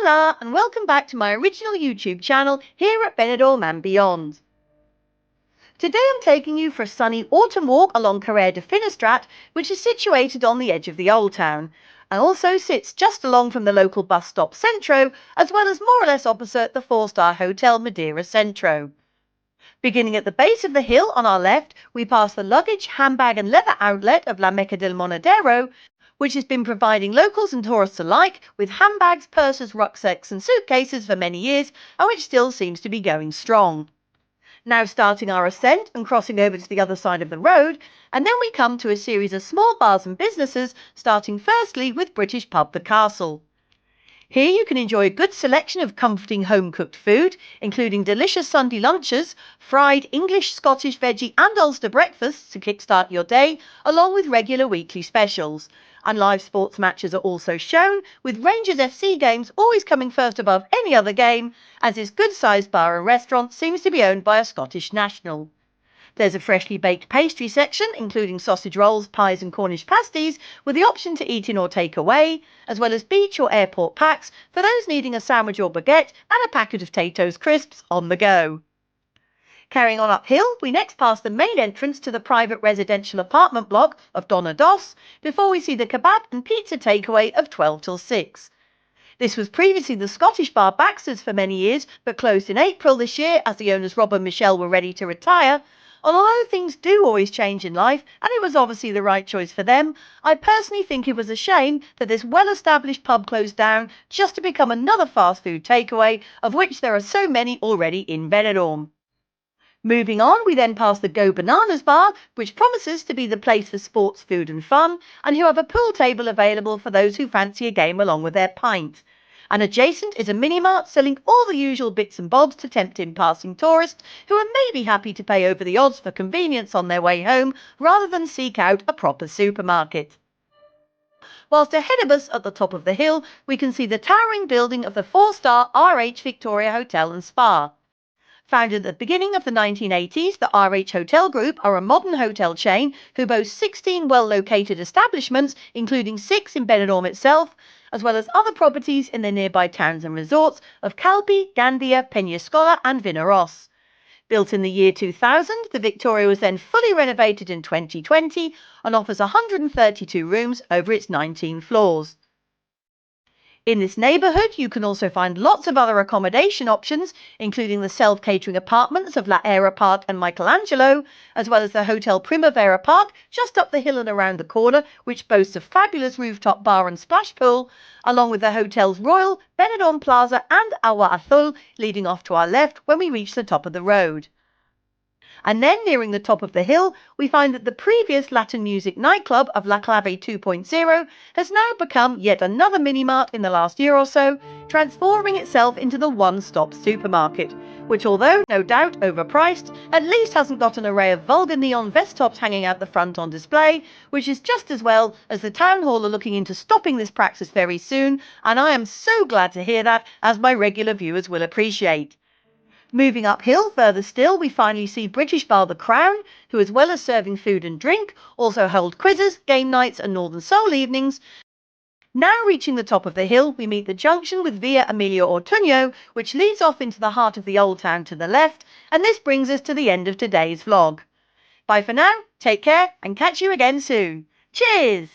Hola and welcome back to my original YouTube channel here at Benidorm and beyond. Today I'm taking you for a sunny autumn walk along Calle Finestrat, which is situated on the edge of the old town and also sits just along from the local bus stop Centro, as well as more or less opposite the 4-star Hotel Madeira Centro. Beginning at the base of the hill on our left, we pass the luggage, handbag and leather outlet of La Meca del Monedero, which has been providing locals and tourists alike with handbags, purses, rucksacks and suitcases for many years, and which still seems to be going strong. Now starting our ascent and crossing over to the other side of the road, and then we come to a series of small bars and businesses, starting firstly with British pub The Castle. Here you can enjoy a good selection of comforting home-cooked food, including delicious Sunday lunches, fried English, Scottish, veggie and Ulster breakfasts to kickstart your day, along with regular weekly specials. And live sports matches are also shown, with Rangers FC games always coming first above any other game, as this good-sized bar and restaurant seems to be owned by a Scottish national. There's a freshly baked pastry section, including sausage rolls, pies and Cornish pasties, with the option to eat in or take away, as well as beach or airport packs for those needing a sandwich or baguette and a packet of Tato's crisps on the go. Carrying on uphill, we next pass the main entrance to the private residential apartment block of Donna Dos, before we see the kebab and pizza takeaway of 12 till 6. This was previously the Scottish bar Baxter's for many years, but closed in April this year as the owners Rob and Michelle were ready to retire. And although things do always change in life, and it was obviously the right choice for them, I personally think it was a shame that this well-established pub closed down just to become another fast food takeaway, of which there are so many already in Benidorm. Moving on, we then pass the Go Bananas bar, which promises to be the place for sports, food and fun, and who have a pool table available for those who fancy a game along with their pint. And adjacent is a mini-mart selling all the usual bits and bobs to tempt in passing tourists who are maybe happy to pay over the odds for convenience on their way home rather than seek out a proper supermarket. Whilst ahead of us at the top of the hill, we can see the towering building of the 4-star RH Victoria Hotel and Spa. Founded at the beginning of the 1980s, the RH Hotel Group are a modern hotel chain who boast 16 well-located establishments, including 6 in Benidorm itself, as well as other properties in the nearby towns and resorts of Calpe, Gandia, Peñascola and Vinaroz. Built in the year 2000, the Victoria was then fully renovated in 2020 and offers 132 rooms over its 19 floors. In this neighbourhood, you can also find lots of other accommodation options, including the self-catering apartments of La Era Park and Michelangelo, as well as the Hotel Primavera Park just up the hill and around the corner, which boasts a fabulous rooftop bar and splash pool, along with the hotels Royal, Benidorm Plaza and Agua Azul, leading off to our left when we reach the top of the road. And then, nearing the top of the hill, we find that the previous Latin music nightclub of La Clave 2.0 has now become yet another mini-mart in the last year or so, transforming itself into the one-stop supermarket, which, although no doubt overpriced, at least hasn't got an array of vulgar neon vest tops hanging out the front on display, which is just as well as the town hall are looking into stopping this practice very soon, and I am so glad to hear that, as my regular viewers will appreciate. Moving uphill further still, we finally see British bar The Crown, who, as well as serving food and drink, also hold quizzes, game nights and Northern Soul evenings. Now reaching the top of the hill, we meet the junction with Via Emilio Ortuno, which leads off into the heart of the old town to the left, and this brings us to the end of today's vlog. Bye for now, take care and catch you again soon. Cheers!